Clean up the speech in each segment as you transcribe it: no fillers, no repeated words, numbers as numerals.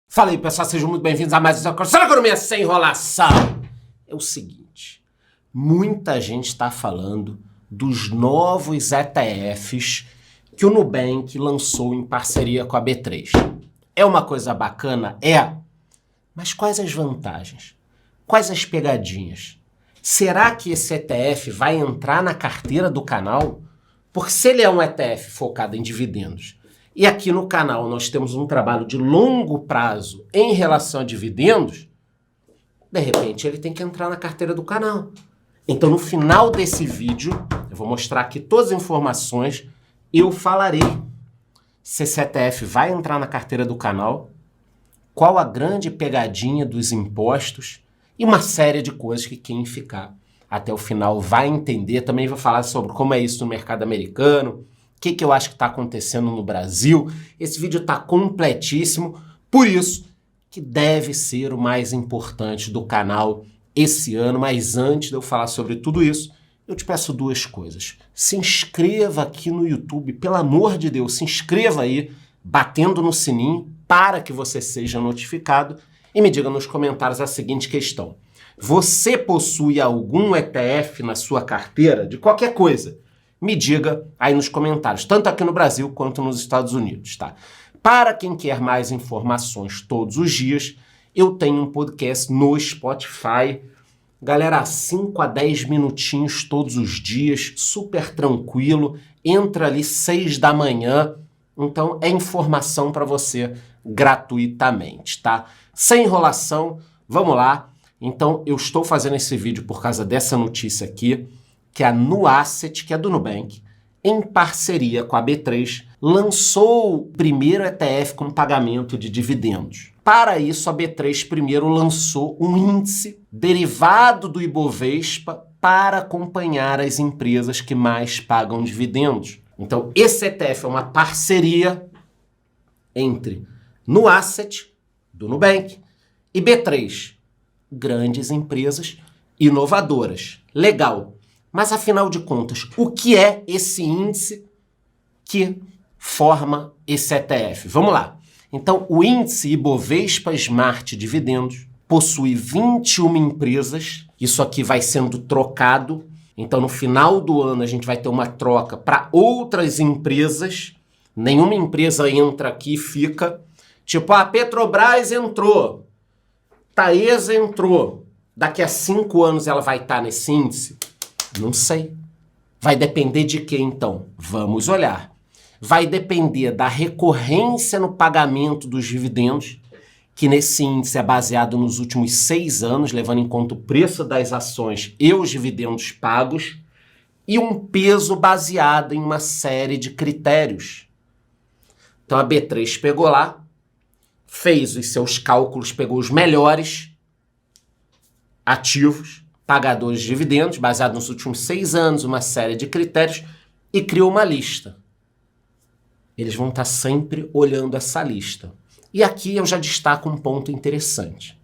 Fala aí, pessoal, sejam muito bem-vindos a mais uma Só na Economia Sem Enrolação. É o seguinte, muita gente está falando dos novos ETFs que o Nubank lançou em parceria com a B3. É uma coisa bacana? É. Mas quais as vantagens? Quais as pegadinhas? Será que esse ETF vai entrar na carteira do canal? Porque se ele é um ETF focado em dividendos, e aqui no canal nós temos um trabalho de longo prazo em relação a dividendos, de repente ele tem que entrar na carteira do canal. Então no final desse vídeo, eu vou mostrar aqui todas as informações, eu falarei se esse ETF vai entrar na carteira do canal, qual a grande pegadinha dos impostos e uma série de coisas que quem ficar até o final vai entender. Também vou falar sobre como é isso no mercado americano, o que eu acho que está acontecendo no Brasil. Esse vídeo está completíssimo, por isso que deve ser o mais importante do canal esse ano. Mas antes de eu falar sobre tudo isso, eu te peço duas coisas. Se inscreva aqui no YouTube, pelo amor de Deus, se inscreva aí, batendo no sininho, para que você seja notificado. E me diga nos comentários a seguinte questão. Você possui algum ETF na sua carteira de qualquer coisa? Me diga aí nos comentários, tanto aqui no Brasil quanto nos Estados Unidos, tá? Para quem quer mais informações todos os dias, eu tenho um podcast no Spotify. Galera, 5 a 10 minutinhos todos os dias, super tranquilo. Entra ali 6 da manhã, então é informação para você gratuitamente, tá? Sem enrolação, vamos lá. Então eu estou fazendo esse vídeo por causa dessa notícia aqui, que a Nuasset, que é do Nubank, em parceria com a B3, lançou o primeiro ETF com pagamento de dividendos. Para isso, a B3 primeiro lançou um índice derivado do Ibovespa para acompanhar as empresas que mais pagam dividendos. Então, esse ETF é uma parceria entre Nuasset, do Nubank, e B3, grandes empresas inovadoras. Legal. Mas, afinal de contas, o que é esse índice que forma esse ETF? Vamos lá. Então, o índice Ibovespa Smart Dividendos possui 21 empresas. Isso aqui vai sendo trocado. Então, no final do ano, a gente vai ter uma troca para outras empresas. Nenhuma empresa entra aqui e fica. Tipo, a Petrobras entrou. Taesa entrou. Daqui a 5 anos ela vai estar nesse índice? Não sei. Vai depender de quê, então? Vamos olhar. Vai depender da recorrência no pagamento dos dividendos, que nesse índice é baseado nos últimos 6 anos, levando em conta o preço das ações e os dividendos pagos, e um peso baseado em uma série de critérios. Então a B3 pegou lá, fez os seus cálculos, pegou os melhores ativos, pagadores de dividendos, baseado nos últimos 6 anos, uma série de critérios, e criou uma lista. Eles vão estar sempre olhando essa lista. E aqui eu já destaco um ponto interessante.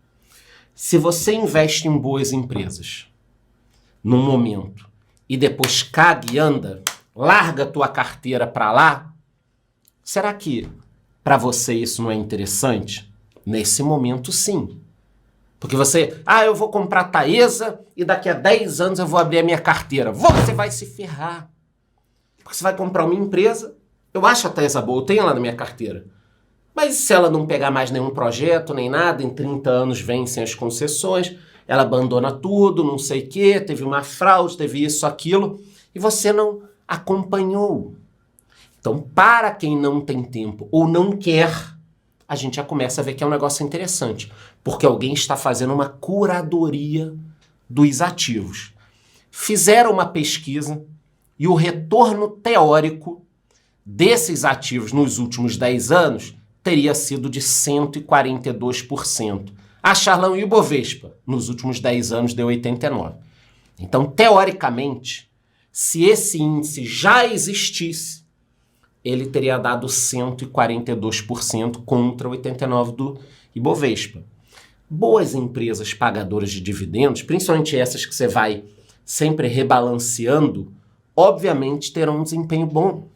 Se você investe em boas empresas, num momento, e depois caga e anda, larga a tua carteira para lá, será que para você isso não é interessante? Nesse momento, sim. Porque você, eu vou comprar Taesa e daqui a 10 anos eu vou abrir a minha carteira. Você vai se ferrar. Porque você vai comprar uma empresa, eu acho a Taesa boa, eu tenho ela na minha carteira. Mas se ela não pegar mais nenhum projeto, nem nada, em 30 anos vencem as concessões, ela abandona tudo, não sei o quê, teve uma fraude, teve isso, aquilo, e você não acompanhou. Então, para quem não tem tempo ou não quer, a gente já começa a ver que é um negócio interessante, porque alguém está fazendo uma curadoria dos ativos. Fizeram uma pesquisa e o retorno teórico desses ativos nos últimos 10 anos teria sido de 142%. A Charlão e o Ibovespa, nos últimos 10 anos, deu 89%. Então, teoricamente, se esse índice já existisse, ele teria dado 142% contra 89% do Ibovespa. Boas empresas pagadoras de dividendos, principalmente essas que você vai sempre rebalanceando, obviamente terão um desempenho bom.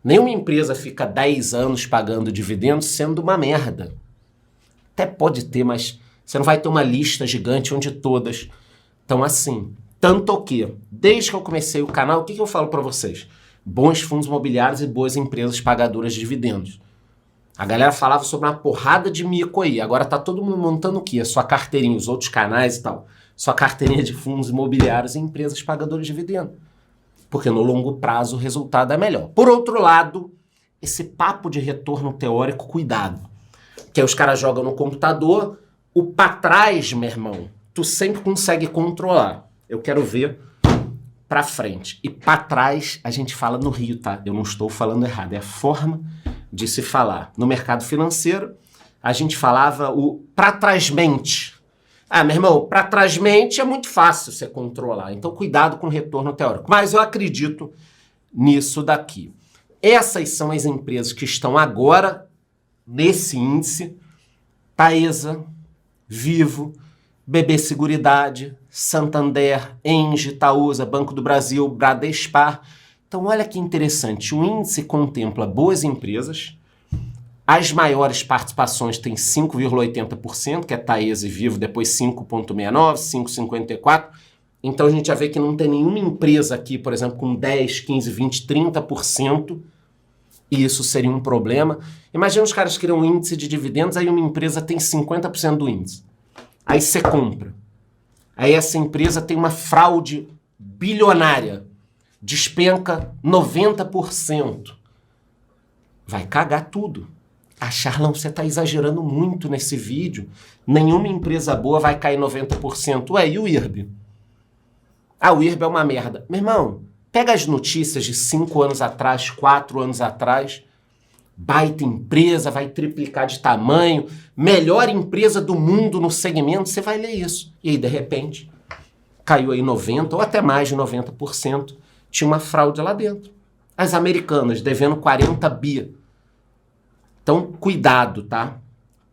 Nenhuma empresa fica 10 anos pagando dividendos sendo uma merda. Até pode ter, mas você não vai ter uma lista gigante onde todas estão assim. Tanto que, desde que eu comecei o canal, o que eu falo para vocês? Bons fundos imobiliários e boas empresas pagadoras de dividendos. A galera falava sobre uma porrada de mico aí. Agora tá todo mundo montando o quê? A sua carteirinha, os outros canais e tal. Sua carteirinha de fundos imobiliários e empresas pagadoras de dividendos. Porque no longo prazo o resultado é melhor. Por outro lado, esse papo de retorno teórico, cuidado. Que aí os caras jogam no computador, o pra trás, meu irmão, tu sempre consegue controlar. Eu quero ver pra frente. E pra trás a gente fala no Rio, tá? Eu não estou falando errado, é a forma de se falar. No mercado financeiro, a gente falava o pra trás-mente. Ah, meu irmão, pra trás-mente é muito fácil você controlar. Então, cuidado com o retorno teórico. Mas eu acredito nisso daqui. Essas são as empresas que estão agora nesse índice. Taesa, Vivo, BB Seguridade, Santander, Engie, Itaúsa, Banco do Brasil, Bradespar. Então, olha que interessante. O índice contempla boas empresas. As maiores participações têm 5,80%, que é Taesa e Vivo, depois 5,69%, 5,54%. Então, a gente já vê que não tem nenhuma empresa aqui, por exemplo, com 10%, 15%, 20%, 30%. E isso seria um problema. Imagina os caras criam um índice de dividendos, aí uma empresa tem 50% do índice. Aí você compra. Aí essa empresa tem uma fraude bilionária. Despenca 90%. Vai cagar tudo. Ah, Charlão, você está exagerando muito nesse vídeo. Nenhuma empresa boa vai cair 90%. Ué, e o IRB? Ah, o IRB é uma merda. Meu irmão, pega as notícias de 5 anos atrás, 4 anos atrás. Baita empresa, vai triplicar de tamanho. Melhor empresa do mundo no segmento. Você vai ler isso. E aí, de repente, caiu aí 90% ou até mais de 90%. Tinha uma fraude lá dentro. As americanas devendo 40 bi. Então, cuidado, tá?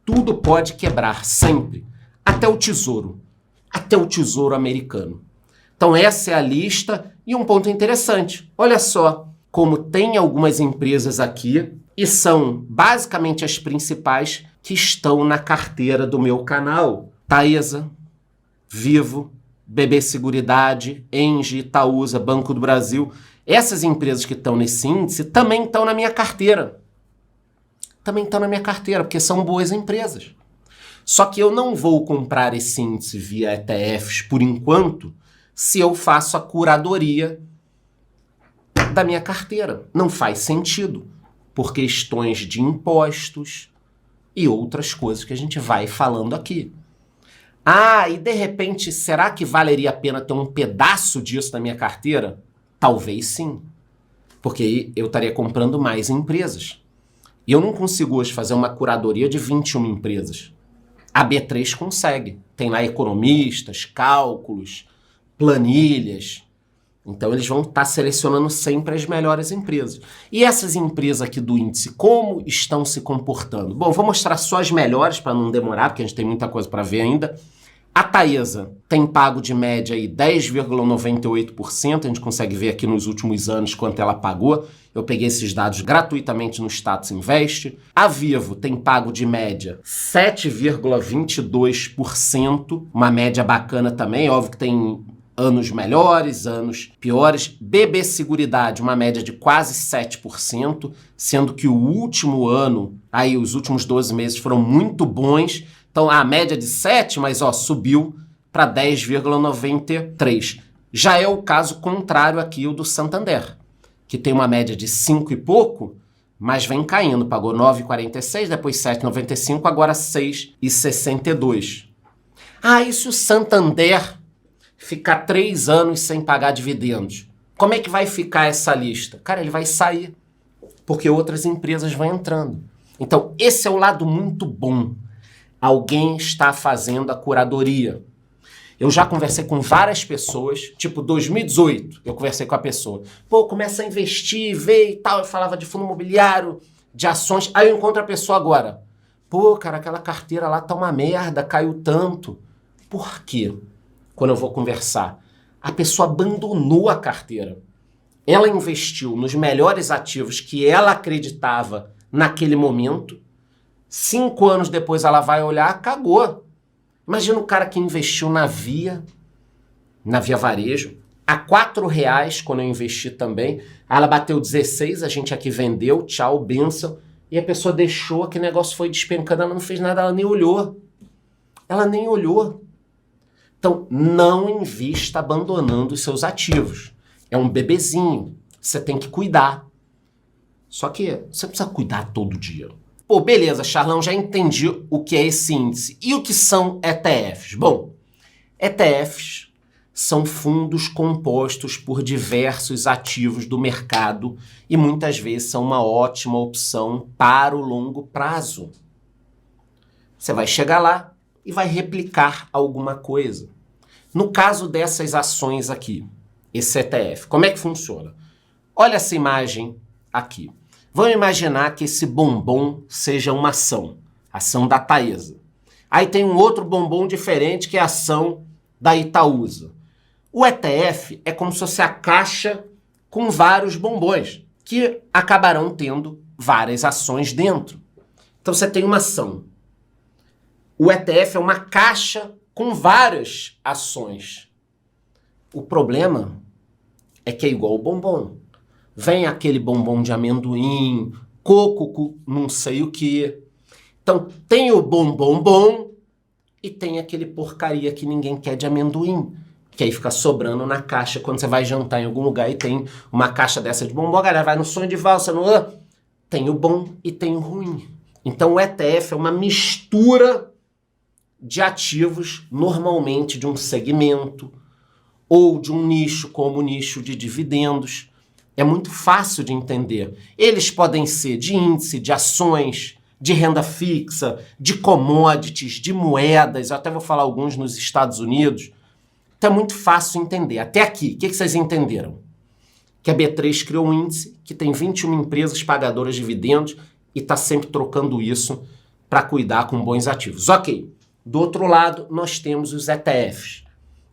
Tudo pode quebrar, sempre. Até o tesouro. Até o tesouro americano. Então, essa é a lista. E um ponto interessante. Olha só como tem algumas empresas aqui, e são basicamente as principais que estão na carteira do meu canal. Taesa, Vivo, BB Seguridade, Engie, Itaúsa, Banco do Brasil. Essas empresas que estão nesse índice também estão na minha carteira. Também estão na minha carteira, porque são boas empresas. Só que eu não vou comprar esse índice via ETFs por enquanto, se eu faço a curadoria da minha carteira. Não faz sentido, por questões de impostos e outras coisas que a gente vai falando aqui. Ah, e de repente, será que valeria a pena ter um pedaço disso na minha carteira? Talvez sim, porque eu estaria comprando mais empresas. E eu não consigo hoje fazer uma curadoria de 21 empresas. A B3 consegue. Tem lá economistas, cálculos, planilhas. Então eles vão estar selecionando sempre as melhores empresas. E essas empresas aqui do índice, como estão se comportando? Bom, vou mostrar só as melhores para não demorar, porque a gente tem muita coisa para ver ainda. A Taesa tem pago de média aí 10,98%, a gente consegue ver aqui nos últimos anos quanto ela pagou. Eu peguei esses dados gratuitamente no Status Invest. A Vivo tem pago de média 7,22%, uma média bacana também, óbvio que tem anos melhores, anos piores. BB Seguridade, uma média de quase 7%, sendo que o último ano, aí os últimos 12 meses foram muito bons. Então, a média de 7, mas ó, subiu para 10,93. Já é o caso contrário aqui, o do Santander, que tem uma média de 5 e pouco, mas vem caindo. Pagou 9,46, depois 7,95, agora 6,62. Ah, e se o Santander ficar 3 anos sem pagar dividendos? Como é que vai ficar essa lista? Cara, ele vai sair, porque outras empresas vão entrando. Então, esse é o lado muito bom. Alguém está fazendo a curadoria. Eu já conversei com várias pessoas, tipo 2018, eu conversei com a pessoa. Pô, começa a investir, vê e tal. Eu falava de fundo imobiliário, de ações. Aí eu encontro a pessoa agora. Pô, cara, aquela carteira lá tá uma merda, caiu tanto. Por quê? Quando eu vou conversar, a pessoa abandonou a carteira. Ela investiu nos melhores ativos que ela acreditava naquele momento. 5 anos depois ela vai olhar, cagou. Imagina o cara que investiu na Via Varejo, a R$4 quando eu investi também. Aí ela bateu 16, a gente aqui vendeu, tchau, benção. E a pessoa deixou, que negócio foi despencando, ela não fez nada, ela nem olhou. Ela nem olhou. Então, não invista abandonando os seus ativos. É um bebezinho, você tem que cuidar. Só que você precisa cuidar todo dia. Pô, beleza, Charlão, já entendi o que é esse índice. E o que são ETFs? Bom, ETFs são fundos compostos por diversos ativos do mercado e muitas vezes são uma ótima opção para o longo prazo. Você vai chegar lá e vai replicar alguma coisa. No caso dessas ações aqui, esse ETF, como é que funciona? Olha essa imagem aqui. Vamos imaginar que esse bombom seja uma ação da Taesa. Aí tem um outro bombom diferente que é a ação da Itaúsa. O ETF é como se fosse a caixa com vários bombons, que acabarão tendo várias ações dentro. Então você tem uma ação. O ETF é uma caixa com várias ações. O problema é que é igual o bombom. Vem aquele bombom de amendoim, coco com não sei o que. Então tem o bombom bom e tem aquele porcaria que ninguém quer de amendoim. Que aí fica sobrando na caixa quando você vai jantar em algum lugar e tem uma caixa dessa de bombom, a galera vai no sonho de valsa, tem o bom e tem o ruim. Então o ETF é uma mistura de ativos, normalmente de um segmento ou de um nicho, como o nicho de dividendos. É muito fácil de entender. Eles podem ser de índice, de ações, de renda fixa, de commodities, de moedas. Eu até vou falar alguns nos Estados Unidos. Então é muito fácil entender. Até aqui, o que vocês entenderam? Que a B3 criou um índice que tem 21 empresas pagadoras de dividendos e está sempre trocando isso para cuidar com bons ativos. Ok. Do outro lado, nós temos os ETFs,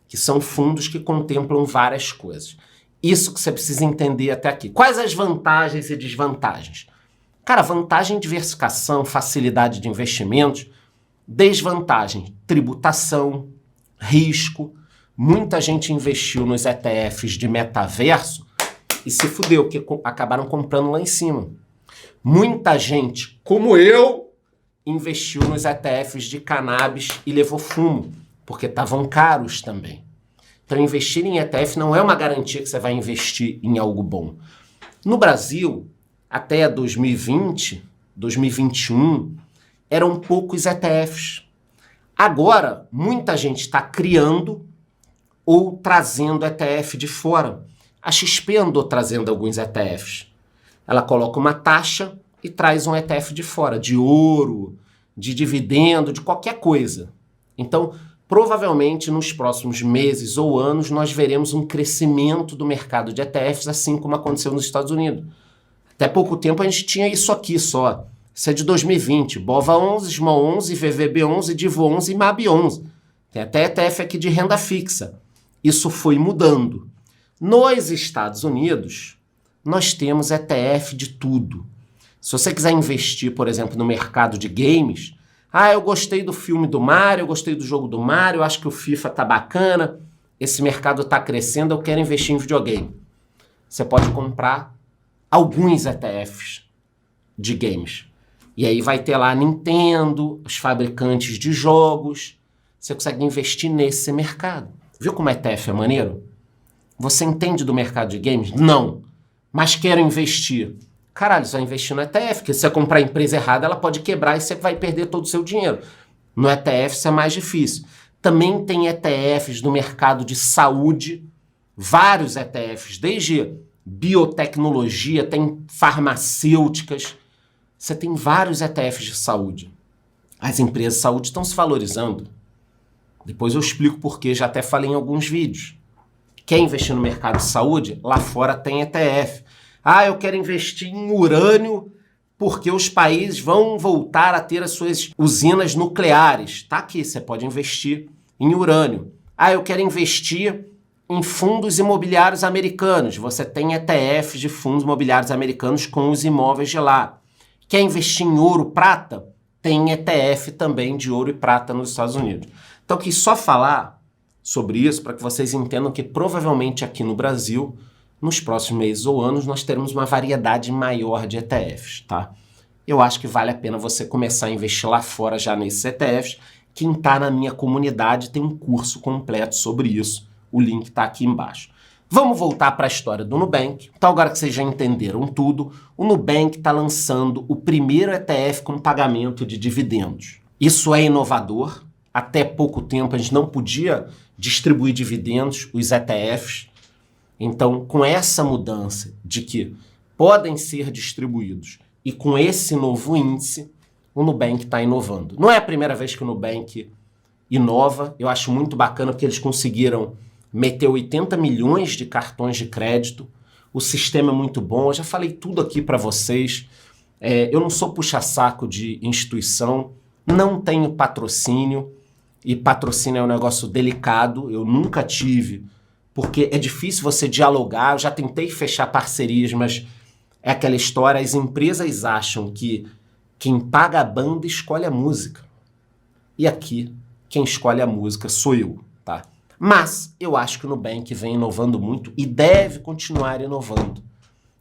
que são fundos que contemplam várias coisas. Isso que você precisa entender até aqui. Quais as vantagens e desvantagens? Cara, vantagem, diversificação, facilidade de investimentos. Desvantagem, tributação, risco. Muita gente investiu nos ETFs de metaverso e se fudeu, porque acabaram comprando lá em cima. Muita gente, como eu, investiu nos ETFs de cannabis e levou fumo, porque estavam caros também. Então, investir em ETF não é uma garantia que você vai investir em algo bom. No Brasil, até 2020, 2021, eram poucos ETFs. Agora, muita gente está criando ou trazendo ETF de fora. A XP andou trazendo alguns ETFs. Ela coloca uma taxa e traz um ETF de fora, de ouro, de dividendo, de qualquer coisa. Então, provavelmente nos próximos meses ou anos nós veremos um crescimento do mercado de ETFs, assim como aconteceu nos Estados Unidos. Até pouco tempo a gente tinha isso aqui só. Isso é de 2020. BOVA 11, SMAL 11, VVB 11, DIVO 11 e MAB 11. Tem até ETF aqui de renda fixa. Isso foi mudando. Nos Estados Unidos, nós temos ETF de tudo. Se você quiser investir, por exemplo, no mercado de games, eu gostei do filme do Mario, eu gostei do jogo do Mario, eu acho que o FIFA tá bacana, esse mercado tá crescendo, eu quero investir em videogame. Você pode comprar alguns ETFs de games. E aí vai ter lá a Nintendo, os fabricantes de jogos. Você consegue investir nesse mercado. Viu como ETF é maneiro? Você entende do mercado de games? Não. Mas quero investir. Caralho, você vai investir no ETF, porque se você comprar a empresa errada, ela pode quebrar e você vai perder todo o seu dinheiro. No ETF isso é mais difícil. Também tem ETFs no mercado de saúde, vários ETFs, desde biotecnologia, tem farmacêuticas. Você tem vários ETFs de saúde. As empresas de saúde estão se valorizando. Depois eu explico por quê, já até falei em alguns vídeos. Quer investir no mercado de saúde? Lá fora tem ETF. Eu quero investir em urânio porque os países vão voltar a ter as suas usinas nucleares. Tá aqui, você pode investir em urânio. Eu quero investir em fundos imobiliários americanos. Você tem ETFs de fundos imobiliários americanos com os imóveis de lá. Quer investir em ouro, prata? tem ETF também de ouro e prata nos Estados Unidos. Então, quis só falar sobre isso para que vocês entendam que provavelmente aqui no Brasil, nos próximos meses ou anos, nós teremos uma variedade maior de ETFs, tá? Eu acho que vale a pena você começar a investir lá fora já nesses ETFs. Quem está na minha comunidade tem um curso completo sobre isso. O link está aqui embaixo. Vamos voltar para a história do Nubank. Então, agora que vocês já entenderam tudo, o Nubank está lançando o primeiro ETF com pagamento de dividendos. Isso é inovador. Até pouco tempo a gente não podia distribuir dividendos, os ETFs. Então, com essa mudança de que podem ser distribuídos e com esse novo índice, o Nubank está inovando. Não é a primeira vez que o Nubank inova. Eu acho muito bacana porque eles conseguiram meter 80 milhões de cartões de crédito. O sistema é muito bom. Eu já falei tudo aqui para vocês. Eu não sou puxa-saco de instituição, não tenho patrocínio. E patrocínio é um negócio delicado. Eu nunca tive, porque é difícil você dialogar. Eu já tentei fechar parcerias, mas é aquela história, as empresas acham que quem paga a banda escolhe a música. E aqui, quem escolhe a música sou eu, tá? Mas eu acho que o Nubank vem inovando muito e deve continuar inovando.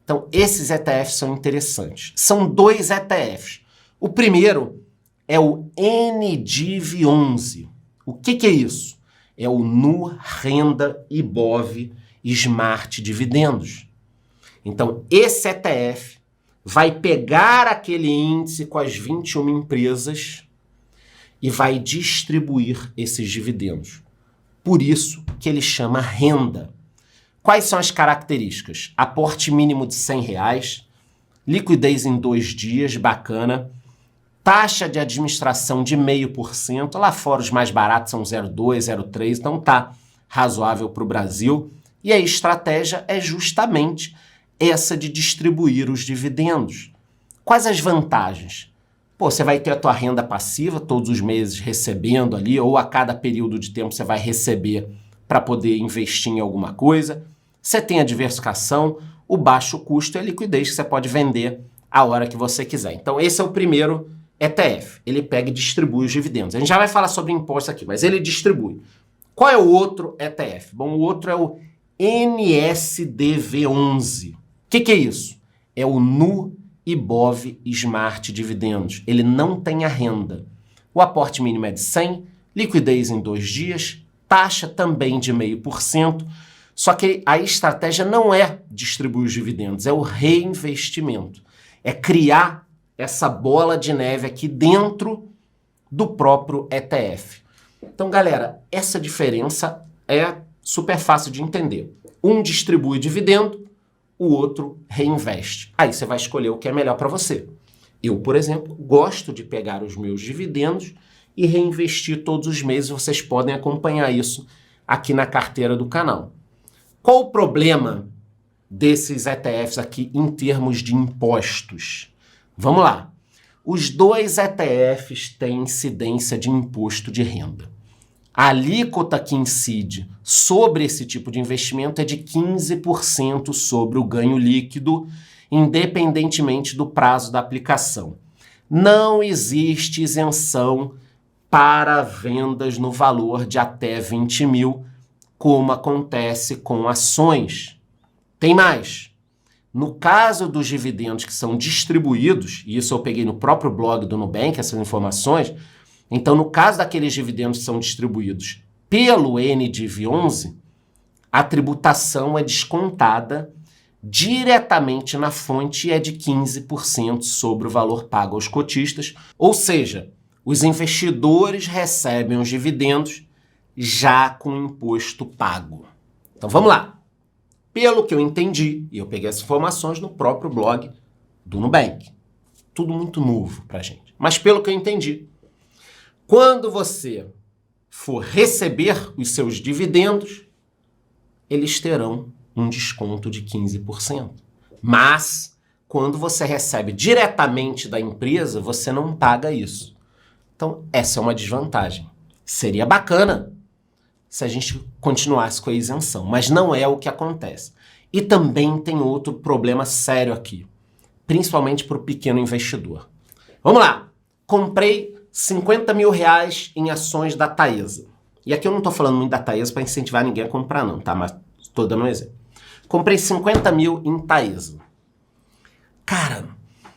Então, esses ETFs são interessantes. São 2 ETFs. O primeiro é o NDIV11. O que é isso? É o Nu Renda Ibov Smart Dividendos. Então, esse ETF vai pegar aquele índice com as 21 empresas e vai distribuir esses dividendos. Por isso que ele chama renda. Quais são as características? Aporte mínimo de R$100, liquidez em 2 dias, bacana, taxa de administração de 0,5%, lá fora os mais baratos são 0,2%, 0,3%, então tá razoável para o Brasil. E a estratégia é justamente essa de distribuir os dividendos. Quais as vantagens? Pô, você vai ter a tua renda passiva todos os meses recebendo ali, ou a cada período de tempo você vai receber para poder investir em alguma coisa. Você tem a diversificação, o baixo custo e a liquidez que você pode vender a hora que você quiser. Então esse é o primeiro ETF. Ele pega e distribui os dividendos. A gente já vai falar sobre imposto aqui, mas ele distribui. Qual é o outro ETF? Bom, o outro é o NSDV11. O que é isso? É o Nu Ibov Smart Dividendos. Ele não tem a renda. O aporte mínimo é de 100, liquidez em 2 dias, taxa também de 0,5%. Só que a estratégia não é distribuir os dividendos, é o reinvestimento. É criar essa bola de neve aqui dentro do próprio ETF. Então, galera, essa diferença é super fácil de entender. Um distribui dividendo, o outro reinveste. Aí você vai escolher o que é melhor para você. Eu, por exemplo, gosto de pegar os meus dividendos e reinvestir todos os meses. Vocês podem acompanhar isso aqui na carteira do canal. Qual o problema desses ETFs aqui em termos de impostos? Vamos lá. Os 2 ETFs têm incidência de imposto de renda. A alíquota que incide sobre esse tipo de investimento é de 15% sobre o ganho líquido, independentemente do prazo da aplicação. Não existe isenção para vendas no valor de até 20 mil, como acontece com ações. Tem mais. No caso dos dividendos que são distribuídos, e isso eu peguei no próprio blog do Nubank, essas informações. Então, no caso daqueles dividendos que são distribuídos pelo NDIV11, a tributação é descontada diretamente na fonte e é de 15% sobre o valor pago aos cotistas. Ou seja, os investidores recebem os dividendos já com o imposto pago. Então, vamos lá. Pelo que eu entendi, e eu peguei essas informações no próprio blog do Nubank. Tudo muito novo pra gente. Mas pelo que eu entendi, quando você for receber os seus dividendos, eles terão um desconto de 15%. Mas, quando você recebe diretamente da empresa, você não paga isso. Então, essa é uma desvantagem. Seria bacana se a gente continuasse com a isenção, mas não é o que acontece. E também tem outro problema sério aqui, principalmente para o pequeno investidor. Vamos lá! comprei 50 mil reais em ações da Taesa. E aqui eu não estou falando muito da Taesa para incentivar ninguém a comprar não, tá? Mas estou dando um exemplo. Comprei 50 mil em Taesa. Cara,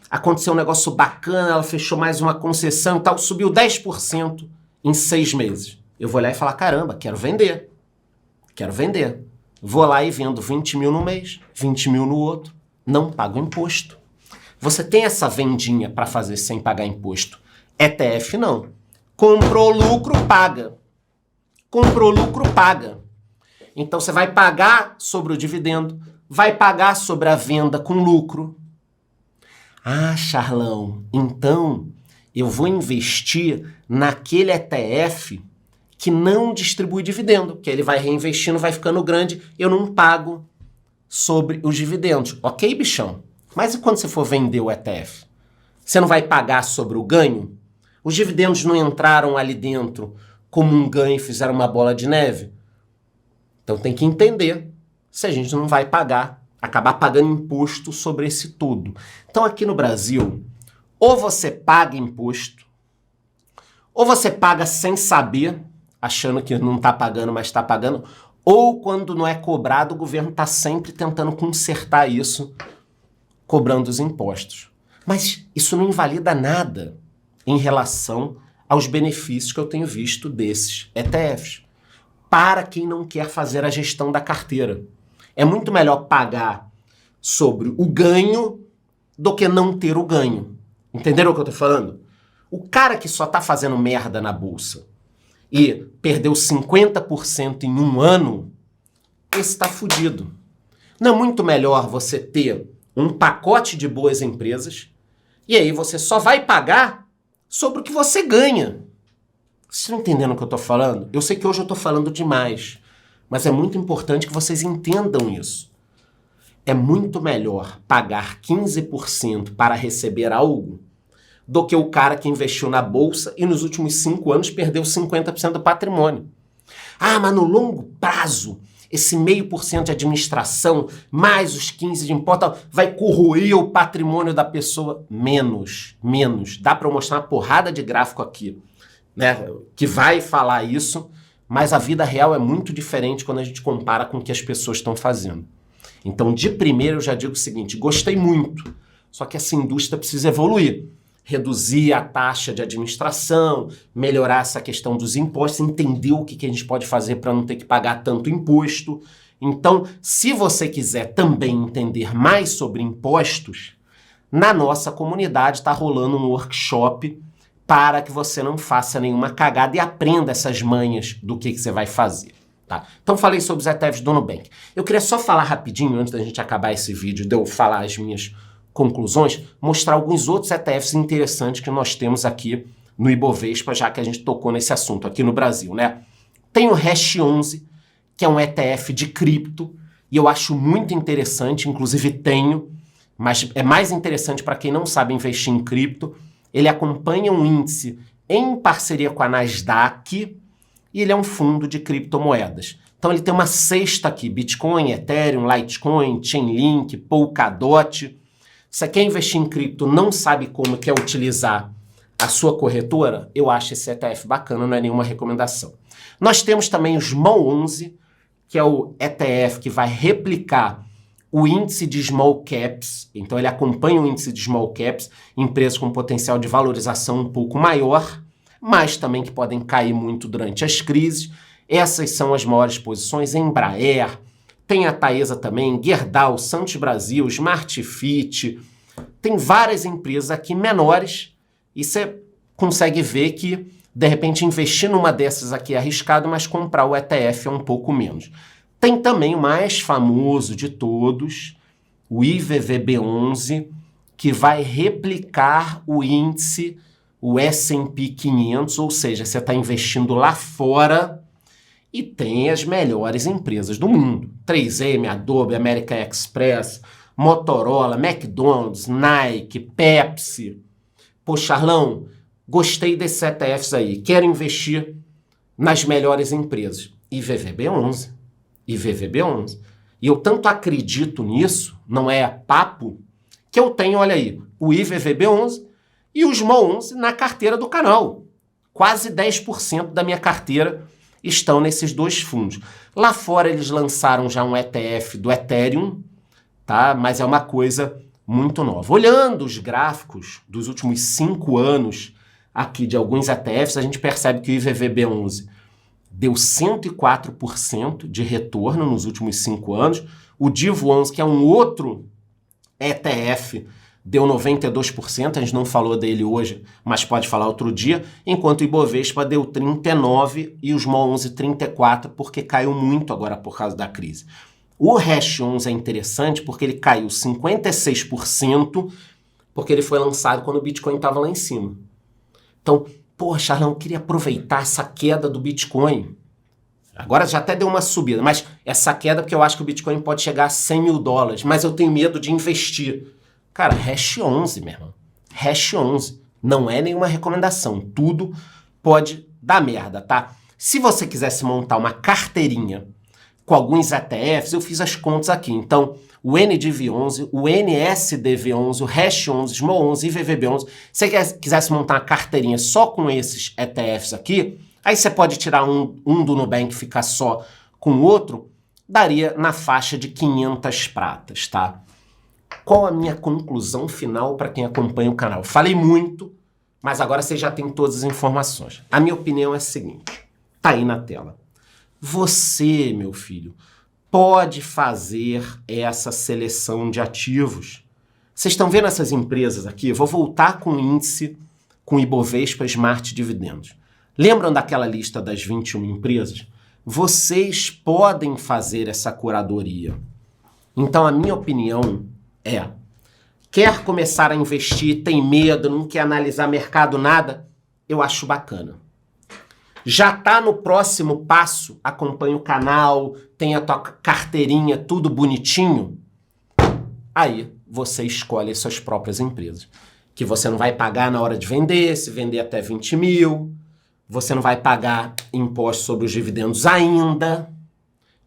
aconteceu um negócio bacana, ela fechou mais uma concessão e tal, subiu 10% em 6 meses. Eu vou olhar e falar, caramba, quero vender. Quero vender. Vou lá e vendo 20 mil no mês, 20 mil no outro. Não pago imposto. Você tem essa vendinha para fazer sem pagar imposto. ETF não. Comprou lucro, paga. Comprou lucro, paga. Então você vai pagar sobre o dividendo, vai pagar sobre a venda com lucro. Ah, Charlão, então eu vou investir naquele ETF que não distribui dividendo, que ele vai reinvestindo, vai ficando grande, eu não pago sobre os dividendos. Ok, bichão? Mas e quando você for vender o ETF? Você não vai pagar sobre o ganho? Os dividendos não entraram ali dentro como um ganho e fizeram uma bola de neve? Então tem que entender se a gente não vai acabar pagando imposto sobre esse tudo. Então aqui no Brasil, ou você paga imposto, ou você paga sem saber, achando que não está pagando, mas está pagando, ou quando não é cobrado, o governo está sempre tentando consertar isso, cobrando os impostos. Mas isso não invalida nada em relação aos benefícios que eu tenho visto desses ETFs. Para quem não quer fazer a gestão da carteira. É muito melhor pagar sobre o ganho do que não ter o ganho. Entenderam o que eu tô falando? O cara que só tá fazendo merda na bolsa e perdeu 50% em um ano, esse tá fudido. Não é muito melhor você ter um pacote de boas empresas e aí você só vai pagar sobre o que você ganha. Vocês estão entendendo o que eu tô falando? Eu sei que hoje eu tô falando demais, mas é muito importante que vocês entendam isso. É muito melhor pagar 15% para receber algo do que o cara que investiu na bolsa e nos últimos 5 anos perdeu 50% do patrimônio. Ah, mas no longo prazo, esse 0,5% de administração, mais os 15% de imposto, vai corroer o patrimônio da pessoa. Menos. Dá para eu mostrar uma porrada de gráfico aqui, né, que vai falar isso, mas a vida real é muito diferente quando a gente compara com o que as pessoas estão fazendo. Então, de primeiro, eu já digo o seguinte, gostei muito, só que essa indústria precisa evoluir. Reduzir a taxa de administração, melhorar essa questão dos impostos, entender o que a gente pode fazer para não ter que pagar tanto imposto. Então, se você quiser também entender mais sobre impostos, na nossa comunidade está rolando um workshop para que você não faça nenhuma cagada e aprenda essas manhas do que você vai fazer. Tá? Então falei sobre os ETFs do Nubank. Eu queria só falar rapidinho, antes da gente acabar esse vídeo, de eu falar as minhas conclusões, mostrar alguns outros ETFs interessantes que nós temos aqui no Ibovespa, já que a gente tocou nesse assunto aqui no Brasil, né? Tem o Hash 11, que é um ETF de cripto, e eu acho muito interessante, inclusive tenho, mas é mais interessante para quem não sabe investir em cripto. Ele acompanha um índice em parceria com a Nasdaq e ele é um fundo de criptomoedas. Então ele tem uma cesta aqui, Bitcoin, Ethereum, Litecoin, Chainlink, Polkadot. Você quer investir em cripto, não sabe como quer utilizar a sua corretora? Eu acho esse ETF bacana, não é nenhuma recomendação. Nós temos também o Small 11, que é o ETF que vai replicar o índice de Small Caps. Então ele acompanha o índice de Small Caps, empresas com potencial de valorização um pouco maior, mas também que podem cair muito durante as crises. Essas são as maiores posições: Embraer, tem a Taesa também, Gerdau, Santos Brasil, Smart Fit. Tem várias empresas aqui menores e você consegue ver que, de repente, investir numa dessas aqui é arriscado, mas comprar o ETF é um pouco menos. Tem também o mais famoso de todos, o IVVB11, que vai replicar o índice, o S&P 500, ou seja, você está investindo lá fora e tem as melhores empresas do mundo. 3M, Adobe, American Express, Motorola, McDonald's, Nike, Pepsi. Pô, Charlão, gostei desses ETFs aí, quero investir nas melhores empresas. IVVB11. IVVB11. E eu tanto acredito nisso, não é papo, que eu tenho, olha aí, o IVVB11 e o Small 11 na carteira do canal. Quase 10% da minha carteira estão nesses dois fundos. Lá fora eles lançaram já um ETF do Ethereum, tá? Mas é uma coisa muito nova. Olhando os gráficos dos últimos 5 anos aqui de alguns ETFs, a gente percebe que o IVVB11 deu 104% de retorno nos últimos 5 anos. O DIVO11, que é um outro ETF, deu 92%, a gente não falou dele hoje, mas pode falar outro dia, enquanto o Ibovespa deu 39% e o Small 11 34%, porque caiu muito agora por causa da crise. O Hash 11 é interessante porque ele caiu 56%, porque ele foi lançado quando o Bitcoin estava lá em cima. Então, pô, Charlão, eu queria aproveitar essa queda do Bitcoin. Agora já até deu uma subida, mas essa queda porque eu acho que o Bitcoin pode chegar a 100 mil dólares, mas eu tenho medo de investir. Cara, Hash 11, meu irmão. Hash 11. Não é nenhuma recomendação. Tudo pode dar merda, tá? Se você quisesse montar uma carteirinha com alguns ETFs, eu fiz as contas aqui. Então, o NDV11, o NSDV11, o Hash 11, Small 11 e VVB11. Se você quisesse montar uma carteirinha só com esses ETFs aqui, aí você pode tirar um do Nubank e ficar só com o outro, daria na faixa de 500 pratas, tá? Qual a minha conclusão final para quem acompanha o canal? Falei muito, mas agora você já tem todas as informações. A minha opinião é a seguinte, tá aí na tela. Você, meu filho, pode fazer essa seleção de ativos. Vocês estão vendo essas empresas aqui? Eu vou voltar com o índice com o Ibovespa Smart Dividendos. Lembram daquela lista das 21 empresas? Vocês podem fazer essa curadoria. Então, a minha opinião é, quer começar a investir, tem medo, não quer analisar mercado, nada? Eu acho bacana. Já tá no próximo passo, acompanha o canal, tem a tua carteirinha, tudo bonitinho? Aí você escolhe as suas próprias empresas. Que você não vai pagar na hora de vender, se vender até 20 mil, você não vai pagar imposto sobre os dividendos ainda.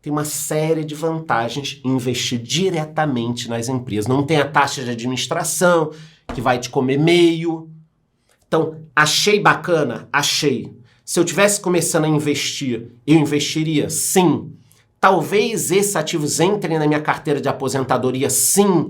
Tem uma série de vantagens em investir diretamente nas empresas. Não tem a taxa de administração, que vai te comer meio. Então, achei bacana? Achei. Se eu tivesse começando a investir, eu investiria? Sim. Talvez esses ativos entrem na minha carteira de aposentadoria? Sim.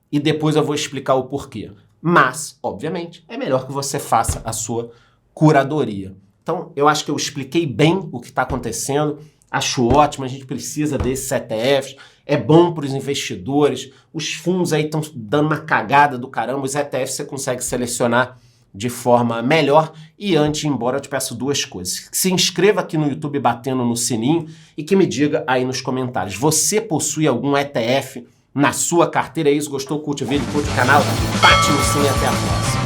E depois eu vou explicar o porquê. Mas, obviamente, é melhor que você faça a sua curadoria. Então, eu acho que eu expliquei bem o que está acontecendo. Acho ótimo, a gente precisa desses ETFs, é bom para os investidores, os fundos aí estão dando uma cagada do caramba, os ETFs você consegue selecionar de forma melhor. E antes de ir embora eu te peço duas coisas, se inscreva aqui no YouTube batendo no sininho e que me diga aí nos comentários, você possui algum ETF na sua carteira? É isso, gostou? Curte o vídeo, curte o canal, bate no sininho, até a próxima.